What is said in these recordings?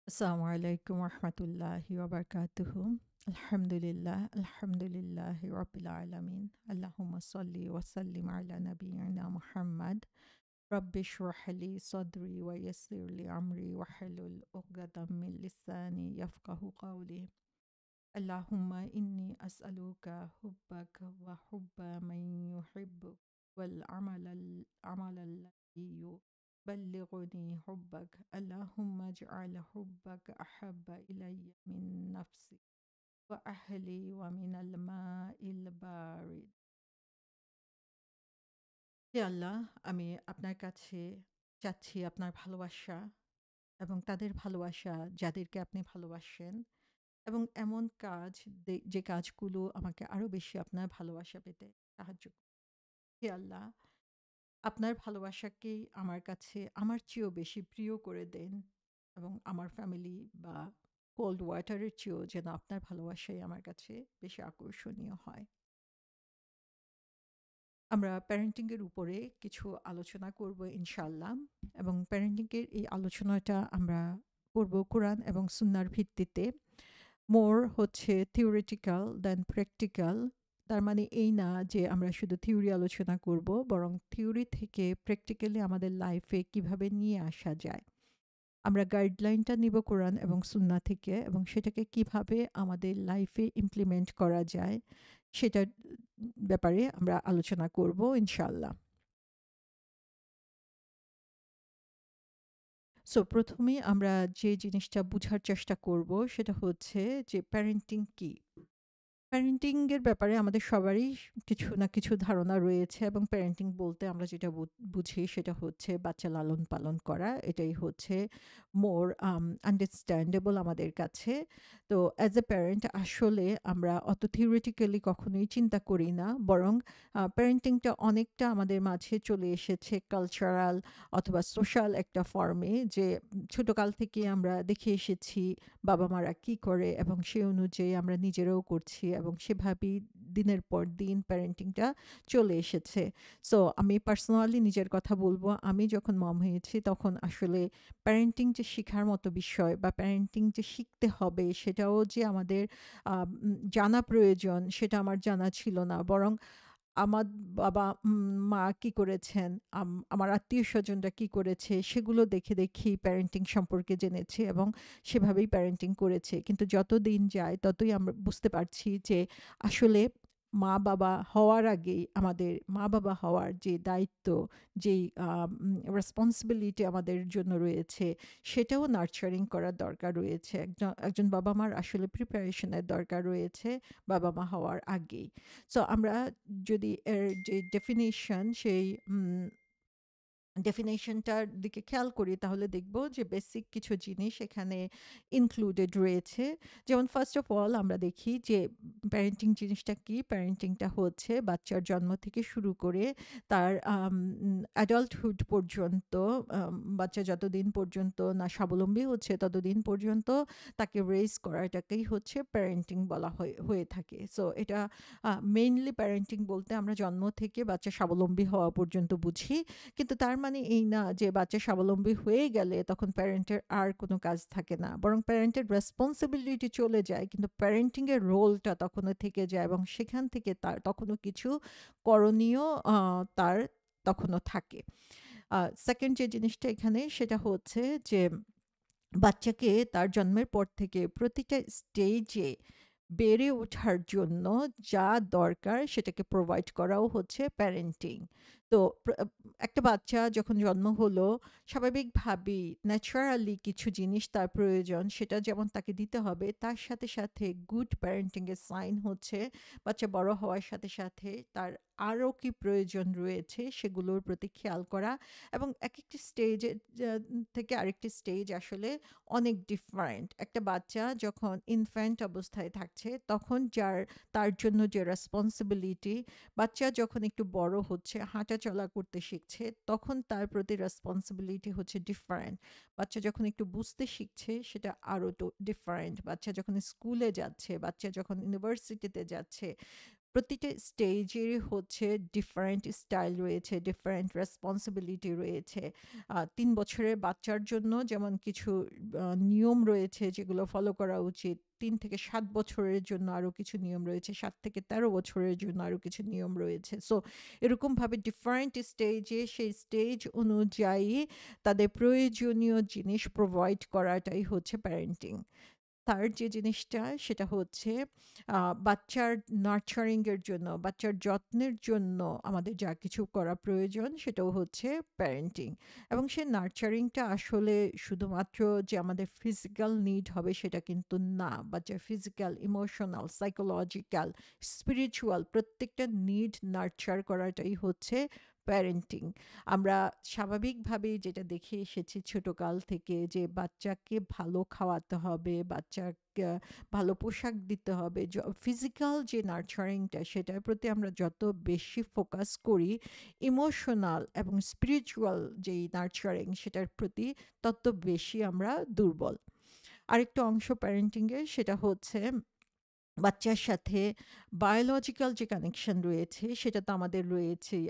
Assalamu alaikum wa rahmatullahi wa barakatuhu. Alhamdulillah, alhamdulillahi rabbil alameen. Allahumma salli wa sallim ala nabiyyina Muhammad. Rabbi shrah li sadri wa yassir li amri wa halul uqdatam min lisani yafqahu qawli. Allahumma inni as'aluka hubbak wa hubba man yuhibbuk wal amal alladhi yuballighuni hubbak. Allahumma ij'al hubbak ahabba ilayya min nafsi wa ahli wa min al-ma'il barid. হে আল্লাহ, আমি আপনার কাছে চাচ্ছি আপনার ভালোবাসা এবং তাদের ভালোবাসা যাদেরকে আপনি ভালোবাসেন এবং এমন কাজ যে কাজগুলো আমাকে আরো বেশি আপনার ভালোবাসা পেতে সাহায্য করে। হে আল্লাহ, আপনার ভালোবাসাকেই আমার কাছে আমার চেয়েও বেশি প্রিয় করে দেন এবং আমার ফ্যামিলি বা কোল্ড ওয়াটারের চেয়েও যেন আপনার ভালোবাসাই আমার কাছে বেশি আকর্ষণীয় হয়। আমরা প্যারেন্টিং এর উপরে কিছু আলোচনা করব ইনশাআল্লাহ এবং প্যারেন্টিং এর এই আলোচনাটা আমরা করব কোরআন এবং সুন্নাহর ভিত্তিতে। মোর হচ্ছে থিওরিটিক্যাল দ্যান প্র্যাকটিক্যাল। তার মানে এই না যে আমরা শুধু থিওরি আলোচনা করব, বরং থিওরি থেকে প্র্যাকটিক্যালি আমাদের লাইফে কিভাবে নিয়ে আসা যায়। আমরা গাইডলাইনটা নিব কোরআন এবং সুন্নাহ থেকে এবং সেটাকে কিভাবে আমাদের লাইফে ইমপ্লিমেন্ট করা যায় সেটার ব্যাপারে আমরা আলোচনা করব ইনশাআল্লাহ। সো ১ম এই আমরা যে জিনিসটা বুঝার চেষ্টা করব সেটা হচ্ছে যে প্যারেন্টিং কি? প্যারেন্টিং এর ব্যাপারে আমাদের সবারই কিছু না কিছু ধারণা রয়েছে এবং প্যারেন্টিং বলতে আমরা যেটা বুঝি সেটা হচ্ছে বাচ্চা লালন পালন করা। এটাই হচ্ছে মোর আন্ডারস্ট্যান্ডেবল আমাদের কাছে। তো অ্যাজ এ প্যারেন্ট আসলে আমরা অত থিওরিটিক্যালি কখনোই চিন্তা করি না, বরং প্যারেন্টিংটা অনেকটা আমাদের মাঝে চলে এসেছে কালচারাল অথবা সোশ্যাল একটা ফর্মে, যে ছোটকাল থেকে আমরা দেখে এসেছি বাবা মারা কি করে এবং সে অনুযায়ী আমরা নিজেরাও করছি এবং সেভাবেই দিনের পর দিন প্যারেন্টিংটা চলে এসেছে। সো আমি পার্সোনালি নিজের কথা বলবো, আমি যখন মম হয়েছি তখন আসলে প্যারেন্টিং যে শেখার মতো বিষয় বা প্যারেন্টিং যে শিখতে হবে সেটাও যে আমাদের জানা প্রয়োজন সেটা আমার জানা ছিল না, বরং আমার বাবা মা কি করেছেন, আমার আত্মীয়স্বজনরা কি করেছে সেগুলো দেখে দেখেই প্যারেন্টিং সম্পর্কে জেনেছি এবং সেভাবেই প্যারেন্টিং করেছি। কিন্তু যত দিন যায় ততই আমরা বুঝতে পারছি যে আসলে মা-বাবা হওয়ার আগেই আমাদের মা-বাবা হওয়ার যে দায়িত্ব, যেই রেসপন্সিবিলিটি আমাদের জন্য রয়েছে সেটাও নার্চারিং করার দরকার রয়েছে। একজন বাবা-মার আসলে প্রিপারেশন এর দরকার রয়েছে বাবা-মা হওয়ার আগেই। সো আমরা যদি এর যে ডেফিনিশন সেই ডেফিনেশনটার দিকে খেয়াল করি তাহলে দেখব যে বেসিক কিছু জিনিস এখানে ইনক্লুডেড রয়েছে। যেমন ফার্স্ট অফ অল আমরা দেখি যে প্যারেন্টিং জিনিসটা কি। প্যারেন্টিংটা হচ্ছে বাচ্চার জন্ম থেকে শুরু করে তার অ্যাডাল্টহুড পর্যন্ত, বাচ্চা যতদিন পর্যন্ত না স্বাবলম্বী হচ্ছে ততদিন পর্যন্ত তাকে রেইজ করাটাকেই হচ্ছে প্যারেন্টিং বলা হয়ে থাকে। সো এটা মেইনলি প্যারেন্টিং বলতে আমরা জন্ম থেকে বাচ্চা স্বাবলম্বী হওয়া পর্যন্ত বুঝি। কিন্তু তার মানে এই না যে বাচ্চা স্বাবলম্বী হয়ে গেলে তখন প্যারেন্টের আর কোনো কাজ থাকে না, বরং প্যারেন্টের রেসপন্সিবিলিটি চলে যায় কিন্তু প্যারেন্টিং এর রোলটা তখনও থেকে যায় এবং সেখান থেকে তার তখনও কিছু করণীয় তার তখনও থাকে। সেকেন্ড যে জিনিসটা এখানে সেটা হচ্ছে যে বাচ্চাকে তার জন্মের পর থেকে প্রতিটা স্টেজে বেড়ে ওঠার জন্য যা দরকার সেটাকে প্রোভাইড করাও হচ্ছে প্যারেন্টিং। তো একটা বাচ্চা যখন জন্ম হলো স্বাভাবিকভাবেই ন্যাচারালি কিছু জিনিস তার প্রয়োজন, সেটা যেমন তাকে দিতে হবে, তার সাথে সাথে গুড প্যারেন্টিং এর সাইন হচ্ছে বাচ্চা বড় হওয়ার সাথে সাথে তার আরও কি প্রয়োজন রয়েছে সেগুলোর প্রতি খেয়াল করা এবং একেকটি স্টেজে থেকে আরেকটি স্টেজ আসলে অনেক ডিফারেন্ট। একটা বাচ্চা যখন ইনফ্যান্ট অবস্থায় থাকছে তখন তার জন্য যে রেসপন্সিবিলিটি, বাচ্চা যখন একটু বড় হচ্ছে হাঁটা চলা করতে শিখছে তখন তার প্রতি রেসপন্সিবিলিটি হচ্ছে ডিফারেন্ট। বাচ্চা যখন একটু বুঝতে শিখছে সেটা আরও ডিফারেন্ট। বাচ্চা যখন স্কুলে যাচ্ছে, বাচ্চা যখন ইউনিভার্সিটিতে যাচ্ছে, প্রতিটা স্টেজেরই হচ্ছে ডিফারেন্ট স্টাইল রয়েছে, ডিফারেন্ট রেসপন্সিবিলিটি রয়েছে। ৩ বছরের বাচ্চার জন্য যেমন কিছু নিয়ম রয়েছে যেগুলো ফলো করা উচিত। ৩ থেকে ৭ বছরের জন্য আরো কিছু নিয়ম রয়েছে। ৭ থেকে ১৩ বছরের জন্য আরো কিছু নিয়ম রয়েছে। সো এরকমভাবে ডিফারেন্ট স্টেজে সেই স্টেজ অনুযায়ী তাদের প্রয়োজনীয় জিনিস প্রোভাইড করাটাই হচ্ছে প্যারেন্টিং। তার যে জিনিসটা সেটা হচ্ছে বাচ্চার নার্চারিং এর জন্য, বাচ্চার যত্নের জন্য আমাদের যা কিছু করা প্রয়োজন সেটাও হচ্ছে প্যারেন্টিং। এবং সেই নার্চারিংটা আসলে শুধুমাত্র যে আমাদের ফিজিক্যাল নিড হবে সেটা কিন্তু না। বাচ্চার ফিজিক্যাল, ইমোশনাল, সাইকোলজিক্যাল, স্পিরিচুয়াল প্রত্যেকটা নিড নার্চার করাটাই হচ্ছে প্যারেন্টিং। আমরা স্বাভাবিকভাবেই যেটা দেখে এসেছি ছোটকাল থেকে যে বাচ্চাকে ভালো খাওয়াতে হবে, বাচ্চাকে ভালো পোশাক দিতে হবে। ফিজিক্যাল যে নার্চারিংটা সেটার প্রতি আমরা যত বেশি ফোকাস করি, ইমোশনাল এবং স্পিরিচুয়াল যেই নার্চারিং সেটার প্রতি তত বেশি আমরা দুর্বল। আরেকটা অংশ প্যারেন্টিং এর সেটা হচ্ছে বাচ্চার সাথে বায়োলজিক্যাল যে কানেকশন রয়েছে সেটা তো আমাদের রয়েছেই।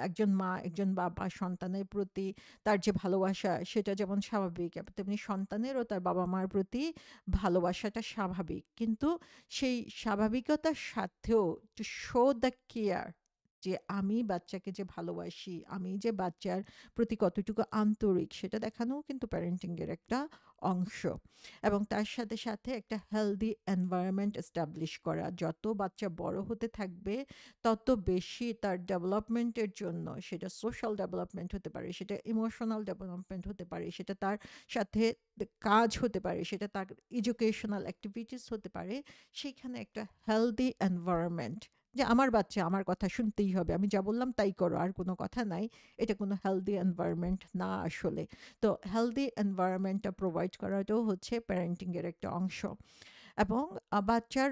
একজন মা, একজন বাবা সন্তানের প্রতি তার যে ভালোবাসা সেটা যেমন স্বাভাবিক, তেমনি সন্তানেরও তার বাবা-মার প্রতি ভালোবাসাটা স্বাভাবিক। কিন্তু সেই স্বাভাবিকতার সাথেও টু শো দ্য কেয়ার, যে আমি বাচ্চাকে যে ভালোবাসি, আমি যে বাচ্চার প্রতি কতটুকু আন্তরিক সেটা দেখানোও কিন্তু প্যারেন্টিং এর একটা অংশ। এবং তার সাথে, সাথে একটা হেলদি এনভায়রনমেন্ট এস্টাবলিশ করা। যত বাচ্চা বড় হতে থাকবে, তত বেশি তার ডেভেলপমেন্টের জন্য, সেটা সোশ্যাল ডেভেলপমেন্ট হতে পারে, সেটা ইমোশনাল ডেভেলপমেন্ট হতে পারে, সেটা তার সাথে কাজ হতে পারে, সেটা তার এডুকেশনাল এক্টিভিটিস হতে পারে। সেইখানে একটা হেলদি এনভায়রনমেন্ট, যে আমার বাচ্চা আমার কথা শুনতেই হবে, আমি যা বললাম তাই করো, আর কোনো কথা নাই। এটা কোনো হেলদি এনভায়রনমেন্ট না আসলে। তো হেলদি এনভায়রনমেন্টটা প্রোভাইড করাটাও হচ্ছে প্যারেন্টিং এর একটা অংশ। এবং বাচ্চার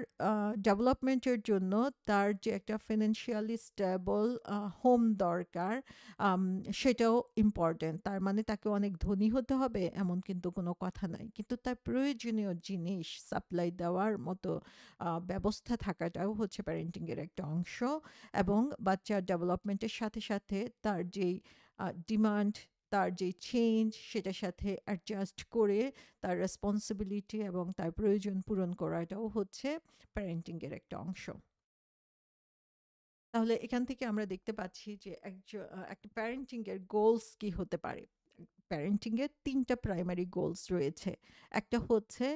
ডেভেলপমেন্টের জন্য তার যে একটা ফিনান্সিয়ালি স্টেবল হোম দরকার, আম, সেটাও ইম্পর্টেন্ট। তার মানে তাকে অনেক ধনী হতে হবে এমন কিন্তু কোনো কথা নাই, কিন্তু তার প্রয়োজনীয় জিনিস সাপ্লাই দেওয়ার মতো ব্যবস্থা থাকাটাও হচ্ছে প্যারেন্টিং এর একটা অংশ। এবং বাচ্চার ডেভেলপমেন্টের সাথে সাথে তার যেই ডিমান্ড, তার যে চেঞ্জ সেটার সাথে অ্যাডজাস্ট করে তার রেসপন্সিবিলিটি এবং তার প্রয়োজন পূরণ করাটাও হচ্ছে প্যারেন্টিং এর একটা অংশ। তাহলে এখান থেকে আমরা দেখতে পাচ্ছি যে একটা প্যারেন্টিং এর গোলস কি হতে পারে। প্যারেন্টিং এর ৩ টা প্রাইমারি গোলস রয়েছে। একটা হচ্ছে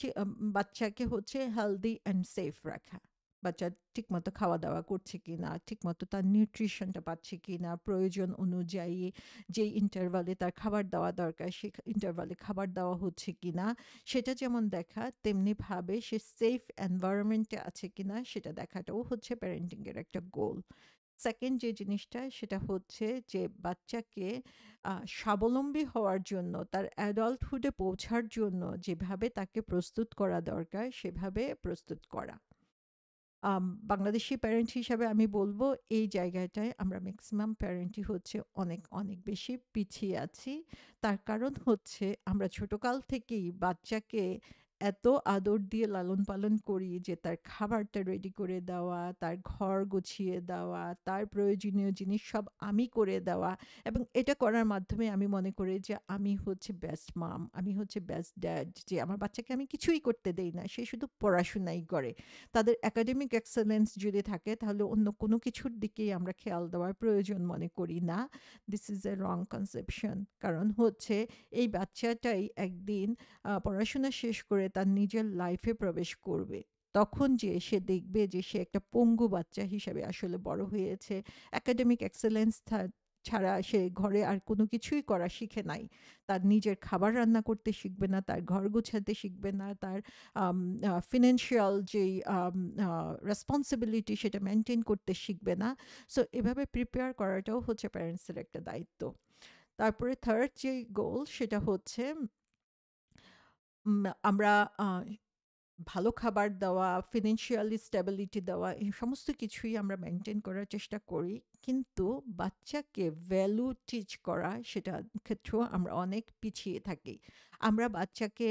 যে বাচ্চাকে হচ্ছে হেলদি অ্যান্ড সেফ রাখা। বাচ্চা ঠিকমতো খাওয়া-দাওয়া করছে কিনা, ঠিকমতো তার নিউট্রিশনটা পাচ্ছে কিনা, প্রয়োজন অনুযায়ী যেই ইন্টারভালে তার খাবার দেওয়া দরকার সেই ইন্টারভালে খাবার দেওয়া হচ্ছে কিনা সেটা যেমন দেখা, তেমনিভাবে সে সেফ এনভায়রনমেন্টে আছে কিনা সেটা দেখাটাও হচ্ছে প্যারেন্টিং এর একটা গোল। সেকেন্ড যে জিনিসটা সেটা হচ্ছে যে বাচ্চাকে স্বাবলম্বী হওয়ার জন্য, তার অ্যাডাল্টহুডে পৌঁছার জন্য যেভাবে তাকে প্রস্তুত করা দরকার সেভাবে প্রস্তুত করা। বাংলাদেশি প্যারেন্ট হিসাবে আমি বলব এই জায়গাটায় আমরা ম্যাক্সিমাম প্যারেন্টই হচ্ছে অনেক, অনেক বেশি পিছিয়ে আছি। তার কারণ হচ্ছে আমরা ছোটকাল থেকেই বাচ্চাকে এত আদর দিয়ে লালন-পালন করি যে তার খাবারটা রেডি করে দেওয়া, তার ঘর গুছিয়ে দেওয়া, তার প্রয়োজনীয় জিনিস সব আমি করে দেওয়া। এবং এটা করার মাধ্যমে আমি মনে করি যে আমি হচ্ছে বেস্ট মাম, আমি হচ্ছে বেস্ট ড্যাড, যে আমার বাচ্চাকে আমি কিছুই করতে দেই না। সে শুধু পড়াশোনাই করে। তাদের একাডেমিক এক্সেলেন্স যদি থাকে তাহলে অন্য কোনো কিছুর দিকেই আমরা খেয়াল দেওয়ার প্রয়োজন মনে করি না। This is a wrong conception. কারণ হচ্ছে এই বাচ্চাটাই একদিন পড়াশোনা শেষ করে তার নিজের লাইফে প্রবেশ করবে। তখন যেয়ে সে দেখবে যে সে একটা পঙ্গু বাচ্চা হিসাবে আসলে বড় হয়েছে। একাডেমিক এক্সেলেন্স ছাড়া সে ঘরে আর কোনো কিছুই করা শিখে নাই। তার নিজের খাবার রান্না করতে শিখবে না, তার ঘর গোছাতে শিখবে না, তার ফিনান্সিয়াল যেই রেসপন্সিবিলিটি সেটা মেনটেন করতে শিখবে না। সো এভাবে প্রিপেয়ার করাটাও হচ্ছে প্যারেন্টসের একটা দায়িত্ব। তারপরে থার্ড যে গোল সেটা হচ্ছে আমরা ভালো খাবার দেওয়া, ফিন্যান্সিয়ালি স্টেবিলিটি দেওয়া, এই সমস্ত কিছুই আমরা মেইনটেইন করার চেষ্টা করি। কিন্তু বাচ্চাকে ভ্যালু টিচ করা, সেটার ক্ষেত্রেও আমরা অনেক পিছিয়ে থাকি। আমরা বাচ্চাকে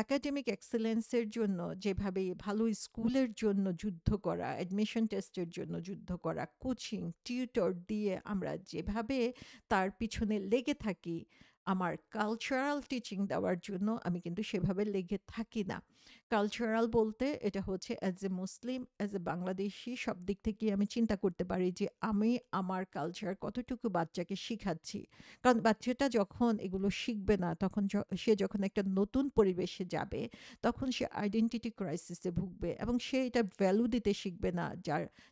একাডেমিক এক্সেলেন্স এর জন্য যেভাবে ভালো স্কুলের জন্য যুদ্ধ করা, অ্যাডমিশন টেস্টের জন্য যুদ্ধ করা, কোচিং, টিউটর দিয়ে আমরা যেভাবে তার পিছনে লেগে থাকি, আমার কালচারাল টিচিং দেওয়ার জন্য আমি কিন্তু সেভাবে লেগে থাকি না। কালচারাল বলতে এটা হচ্ছে as a Muslim, as a Bangladeshi সব দিক থেকেই আমি চিন্তা করতে পারি যে আমি আমার কালচার কতটুকু বাচ্চাকে শিখাচ্ছি। কারণ বাচ্চাটা যখন এগুলো শিখবে না তখন সে যখন একটা নতুন পরিবেশে যাবে তখন সে আইডেন্টিটি ক্রাইসিসে ভুগবে এবং সে এটা ভ্যালু দিতে শিখবে না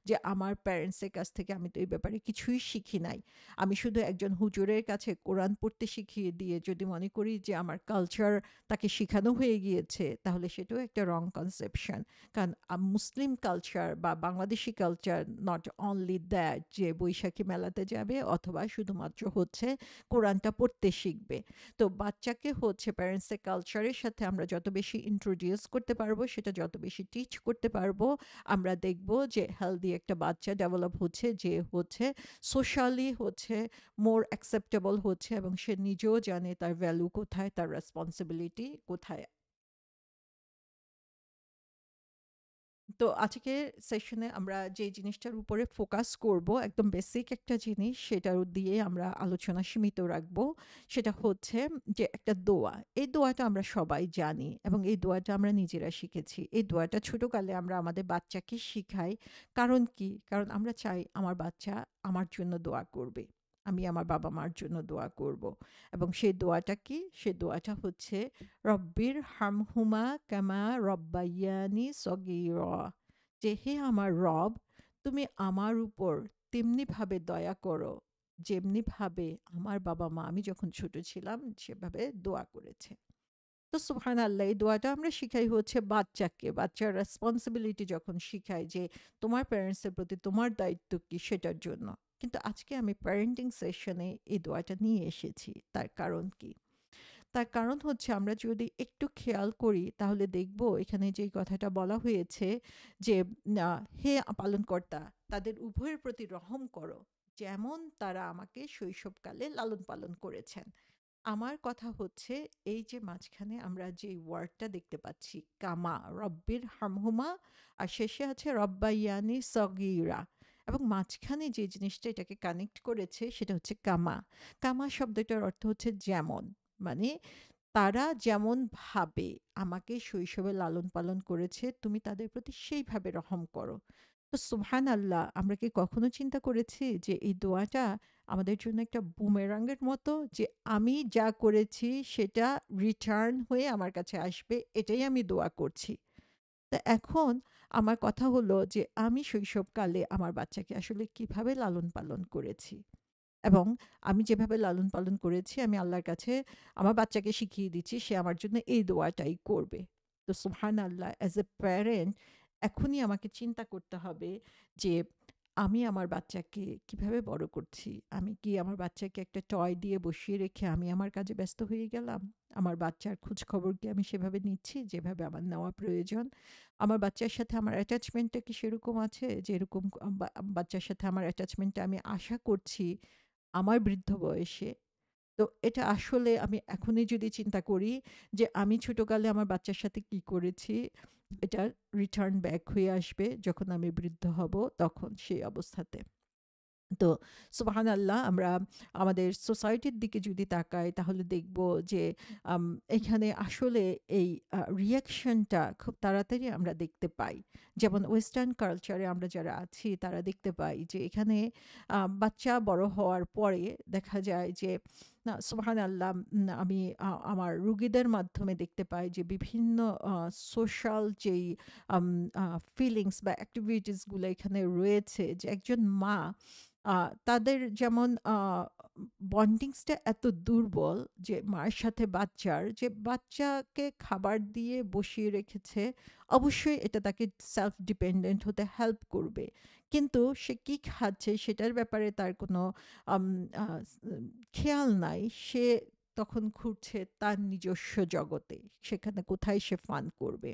যে আমার প্যারেন্টসের কাছ থেকে আমি তো এই ব্যাপারে কিছুই শিখি নাই। আমি শুধু একজন হুজুরের কাছে কোরআন পড়তে শিখিয়ে দিয়ে যদি মনে করি যে আমার কালচার তাকে শিখানো হয়ে গিয়েছে, তাহলে সেটাও একটা রং কনসেপশন। কারণ মুসলিম কালচার বা Bangladeshi culture not only that যে বৈশাখী মেলাতে যাবে অথবা শুধুমাত্র হচ্ছে কোরআনটা পড়তে শিখবে। তো বাচ্চাকে হচ্ছে প্যারেন্টসের কালচারের সাথে আমরা যত বেশি ইন্ট্রোডিউস করতে পারবো, সেটা যত বেশি টিচ করতে পারবো, আমরা দেখব যে হেলদি একটা বাচ্চা ডেভেলপ হচ্ছে, যে হচ্ছে সোশ্যালি হচ্ছে মোর অ্যাকসেপ্টেবল হচ্ছে এবং সে নিজেও জানে তার ভ্যালু কোথায়, তার রেসপন্সিবিলিটি কোথায়। তো আজকের সেশনে আমরা যে জিনিসটার উপরে ফোকাস করব, একদম বেসিক একটা জিনিস, সেটার দিয়ে আমরা আলোচনা সীমিত রাখবো। সেটা হচ্ছে যে একটা দোয়া। এই দোয়াটা আমরা সবাই জানি এবং এই দোয়াটা আমরা নিজেরা শিখেছি। এই দোয়াটা ছোটকালে আমরা আমাদের বাচ্চাকে শিখাই। কারণ কি? কারণ আমরা চাই আমার বাচ্চা আমার জন্য দোয়া করবে। আমি আমার বাবা-মার জন্য দোয়া করব। এবং সেই দোয়াটা কি? সেই দোয়াটা হচ্ছে রব্বির হামহুমা কামা রব্বাইয়ানি সগীরা, যে হে আমার রব, তুমি আমার উপর তেমনিভাবে দয়া করো যেমনিভাবে আমার বাবা মা আমি যখন ছোট ছিলাম সেভাবে দোয়া করেছে। তো সুবহানাল্লাহ, এই দোয়াটা আমরা শিখাই হচ্ছে বাচ্চাকে, বাচ্চার রেসপন্সিবিলিটি যখন শিখাই যে তোমার প্যারেন্টসের প্রতি তোমার দায়িত্ব কি সেটার জন্য। কিন্তু আজকে আমি প্যারেন্টিং সেশনে এই দোয়াটা নিয়ে এসেছি। তার কারণ কি? তার কারণ হচ্ছে আমরা যদি একটু খেয়াল করি তাহলে দেখব এখানে যেই কথাটা বলা হয়েছে যে হে পালনকর্তা, তাদের উভয়ের প্রতি রহম করো যেমন তারা আমাকে শৈশবকালে লালন পালন করেছেন। আমার কথা হচ্ছে এই যে মাঝখানে আমরা যে ওয়ার্ডটা দেখতে পাচ্ছি কামা, রব্বির হামহুমা, আর শেষে আছে রব্বাইয়ানি সগীরা, এবং মাঝখানে যে জিনিসটা এটাকে কানেক্ট করেছে সেটা হচ্ছে কামা। কামা শব্দটার অর্থ হচ্ছে যেমন, মানে তারা যেমন ভাবে আমাকে শৈশবে লালন পালন করেছে তুমি তাদের প্রতি সেইভাবে রহম করো। তো সুবহানাল্লাহ, আমরা কি কখনো চিন্তা করেছি যে এই দোয়াটা আমাদের জন্য একটা বুমেরাঙের মতো, যে আমি যা করেছি সেটা রিটার্ন হয়ে আমার কাছে আসবে, এটাই আমি দোয়া করছি। তা এখন আমার কথা হলো যে আমি শৈশবকালে আমার বাচ্চাকে আসলে কিভাবে লালন পালন করেছি, এবং আমি যেভাবে লালন পালন করেছি আমি আল্লাহর কাছে আমার বাচ্চাকে শিখিয়ে দিচ্ছি সে আমার জন্য এই দোয়াটাই করবে। তো সুবহানাল্লাহ, অ্যাজ এ প্যারেন্ট এখনই আমাকে চিন্তা করতে হবে যে আমি আমার বাচ্চাকে কিভাবে বড় করছি। আমি কি আমার বাচ্চাকে একটা টয় দিয়ে বসিয়ে রেখে আমি আমার কাজে ব্যস্ত হয়ে গেলাম? আমার বাচ্চার খোঁজ খবর কি আমি সেভাবে নিচ্ছি যেভাবে আমার নেওয়া প্রয়োজন? আমার বাচ্চার সাথে আমার অ্যাটাচমেন্টটা কি সেরকম আছে যেরকম বাচ্চার সাথে আমার অ্যাটাচমেন্টটা আমি আশা করছি আমার বৃদ্ধ বয়সে? তো এটা আসলে আমি এখনই যদি চিন্তা করি যে আমি ছোটকালে আমার বাচ্চার সাথে কি করেছি, এটা রিটার্ন ব্যাক হয়ে আসবে যখন আমি বৃদ্ধ হব তখন সেই অবস্থাতে। তো সুবহানাল্লাহ, আমরা আমাদের সোসাইটির দিকে যদি তাকাই তাহলে দেখব যে আম এখানে আসলে এই রিঅ্যাকশনটা খুব তাড়াতাড়ি আমরা দেখতে পাই। যেমন ওয়েস্টার্ন কালচারে আমরা যারা আছি তারা দেখতে পাই যে এখানে বাচ্চা বড় হওয়ার পরে দেখা যায় যে সুবহানাল্লাহ, আমি আমার রুগীদের মাধ্যমে দেখতে পাই যে বিভিন্ন সোশ্যাল যেই আম আ ফিলিংস বা এক্টিভিটিস গুলো এখানে রয়েছে, যে একজন মা তাদের যেমন বন্ডিংসটা এত দুর্বল যে মার সাথে বাচ্চার, যে বাচ্চাকে খাবার দিয়ে বসিয়ে রেখেছে। অবশ্যই এটা তাকে সেলফ ডিপেন্ডেন্ট হতে হেল্প করবে। কিন্তু সে কি খাচ্ছে সেটার ব্যাপারে তার কোনো আম আ স খেয়াল নাই। সে তখন ঘুরছে তার নিজস্ব জগতে। সেখানে কোথায় সে ফান করবে।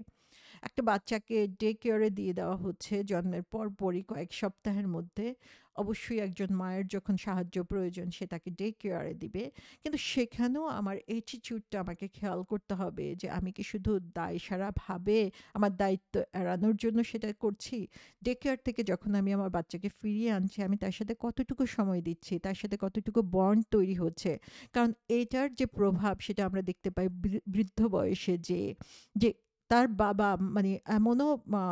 একটা বাচ্চাকে ডে কেয়ারে দিয়ে দেওয়া হচ্ছে জন্মের পরপরই কয়েক সপ্তাহের মধ্যে। অবশ্যই একজন মায়ের যখন সাহায্য প্রয়োজন সে তাকে ডে কেয়ারে দিবে। কিন্তু সেখানেও আমার অ্যাটিটিউডটা আমাকে খেয়াল করতে হবে যে আমি কি শুধু দায়সারাভাবে আমার দায়িত্ব এড়ানোর জন্য সেটা করছি? ডে কেয়ার থেকে যখন আমি আমার বাচ্চাকে ফিরিয়ে আনছি আমি তার সাথে কতটুকু সময় দিচ্ছি? তার সাথে কতটুকু বন্ড তৈরি হচ্ছে? কারণ এইটার যে প্রভাব সেটা আমরা দেখতে পাই বৃদ্ধ বয়সে যে তার বাবা মানে এমনও আ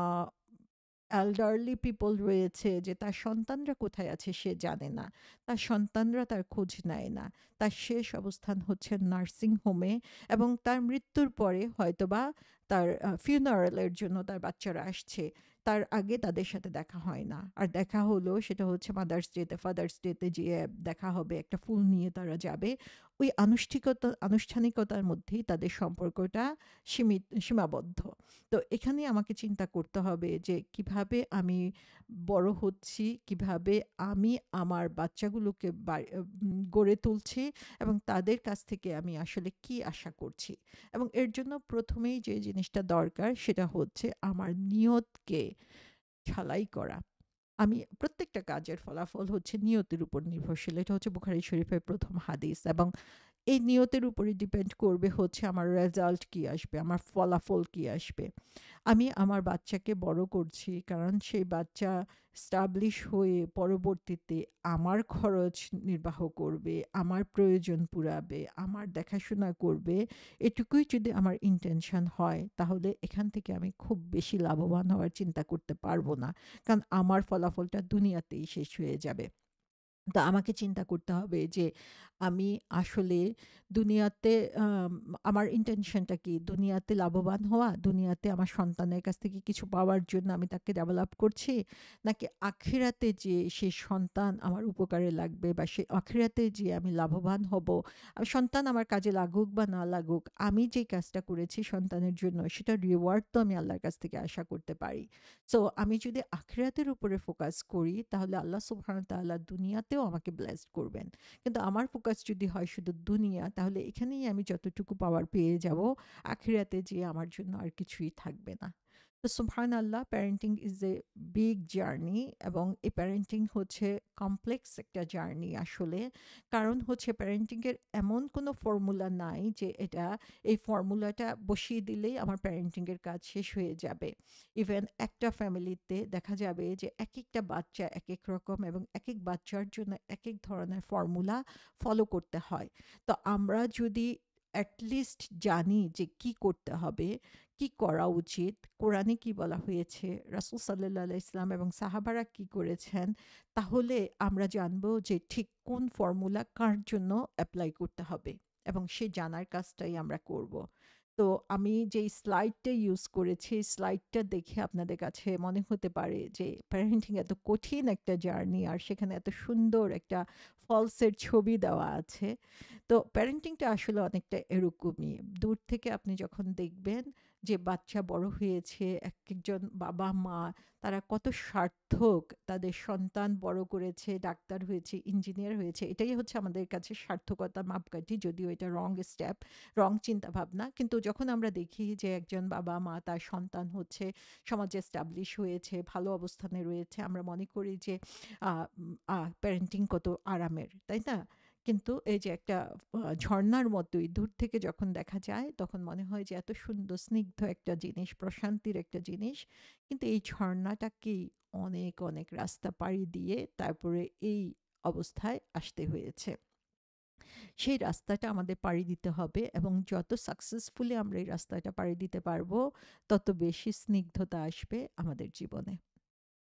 elderly people রয়েছে যে তার সন্তানরা কোথায় আছে সে জানে না। তার সন্তানরা তার খোঁজ নেয় না। তার শেষ অবস্থান হচ্ছে নার্সিং হোমে এবং তার মৃত্যুর পরে হয়তোবা তার funeral এর জন্য তার বাচ্চারা আসছে। তার আগে তাদের সাথে দেখা হয় না। আর দেখা হলেও সেটা হচ্ছে মাদার্স ডেতে, ফাদার্স ডেতে যেয়ে দেখা হবে। একটা ফুল নিয়ে তারা যাবে। ওই আনুষ্ঠানিকতার মধ্যেই তাদের সম্পর্কটা সীমাবদ্ধ। তো এখানে আমাকে চিন্তা করতে হবে যে কিভাবে আমি বড় হচ্ছি, কিভাবে আমি আমার বাচ্চাগুলোকে গড়ে তুলছি এবং তাদের কাছ থেকে আমি আসলে কি আশা করছি। এবং এর জন্য প্রথমেই যে জিনিসটা দরকার সেটা হচ্ছে আমার নিয়তকে ঝালাই করা। আমি প্রত্যেকটা কাজের ফলাফল হচ্ছে নিয়তের উপর নির্ভরশীল। এটা হচ্ছে বুখারী শরীফের ১ম হাদিস এবং এই নিয়তের উপরই ডিপেন্ড করবে হচ্ছে আমার রেজাল্ট কি আসবে, আমার ফলাফল কি আসবে। আমি আমার বাচ্চাকে বড় করছি কারণ সেই বাচ্চা স্টাবলিশ হয়ে পরবর্তীতে আমার খরচ নির্বাহ করবে, আমার প্রয়োজন পুরাবে, আমার দেখাশোনা করবে। এটুকুই যদি আমার ইনটেনশন হয় তাহলে এখান থেকে আমি খুব বেশি লাভবান হওয়ার চিন্তা করতে পারবো না। কারণ আমার ফলাফলটা দুনিয়াতেই শেষ হয়ে যাবে। তো আমাকে চিন্তা করতে হবে যে আমি আসলে দুনিয়াতে আম আমার ইনটেনশনটা কি? দুনিয়াতে লাভবান হওয়া? দুনিয়াতে আমার সন্তানের কাছ থেকে কিছু পাওয়ার জন্য আমি তাকে ডেভেলপ করছি? নাকি আখিরাতে যেয়ে সে সন্তান আমার উপকারে লাগবে বা সে আখিরাতে যেয়ে আমি লাভবান হব? সন্তান আমার কাজে লাগুক বা না লাগুক, আমি যেই কাজটা করেছি সন্তানের জন্য সেটার রিওয়ার্ড তো আমি আল্লাহর কাছ থেকে আশা করতে পারি। সো আমি যদি আখিরাতের উপরে ফোকাস করি তাহলে আল্লাহ সুবহানাহু ওয়া তাআলা দুনিয়াতেও আমাকে ব্লেসড করবেন। কিন্তু আমার ফোকাস যদি হয় শুধু দুনিয়া তাহলে এখানেই আমি যতটুকু পাওয়ার পেয়ে যাব, আখিরাতে যেয়ে আমার জন্য আর কিছুই থাকবে না। তো সুবহানাল্লাহ, parenting is a big journey এবং এই প্যারেন্টিং হচ্ছে কমপ্লেক্স একটা জার্নি আসলে। কারণ হচ্ছে প্যারেন্টিং এর এমন কোনো ফর্মুলা নাই যে এই ফর্মুলাটা বসিয়ে দিলেই আমার প্যারেন্টিং এর কাজ শেষ হয়ে যাবে। ইভেন একটা ফ্যামিলিতে দেখা যাবে যে একেকটা বাচ্চা একেক রকম এবং একেক বাচ্চার জন্য একেক ধরনের ফর্মুলা ফলো করতে হয়। তো আমরা যদি এট লিস্ট জানি যে কি করতে হবে, কি করা উচিত, কোরআনে কি বলা হয়েছে, রাসূল সাল্লাল্লাহু আলাইহি ওয়াসাল্লাম এবং সাহাবারা কি করেছেন, তাহলে আমরা জানবো যে ঠিক কোন ফর্মুলা কার জন্য এপ্লাই করতে হবে এবং সে জানার কাজটাই আমরা করব। তো আমি যেই স্লাইডটা ইউজ করেছি, স্লাইডটা দেখে আপনাদের কাছে মনে হতে পারে যে প্যারেন্টিং এত কঠিন একটা জার্নি আর সেখানে এত সুন্দর একটা ফলসের ছবি দেওয়া আছে। তো প্যারেন্টিংটা আসলে অনেকটা এরকমই। দূর থেকে আপনি যখন দেখবেন যে বাচ্চা বড় হয়েছে, একেকজন বাবা-মা তারা কত সার্থক, তাদের সন্তান বড় করেছে, ডাক্তার হয়েছে, ইঞ্জিনিয়ার হয়েছে। এটাই হচ্ছে আমাদের কাছে সার্থকতার মাপকাঠি। যদিও এটা রং স্টেপ, রং চিন্তাভাবনা। কিন্তু যখন আমরা দেখি যে একজন বাবা-মা তার সন্তান হচ্ছে সমাজে এস্টাবলিশ হয়েছে, ভালো অবস্থানে রয়েছে, আমরা মনে করি যে আ প্যারেন্টিং কত আরামের, তাই না? কিন্তু এই যে একটা ঝর্ণার মতোই দূর থেকে যখন দেখা যায় তখন মনে হয় যে এত সুন্দর স্নিগ্ধ একটা জিনিস, প্রশান্তির একটা জিনিস। কিন্তু এই ঝর্ণাটাকেই অনেক, অনেক রাস্তা পাড়ি দিয়ে তারপরে এই অবস্থায় আসতে হয়েছে। সেই রাস্তাটা আমাদের পাড়ি দিতে হবে এবং যত সাকসেসফুলি আমরা এই রাস্তাটা পাড়ি দিতে পারবো, তত বেশি স্নিগ্ধতা আসবে আমাদের জীবনে।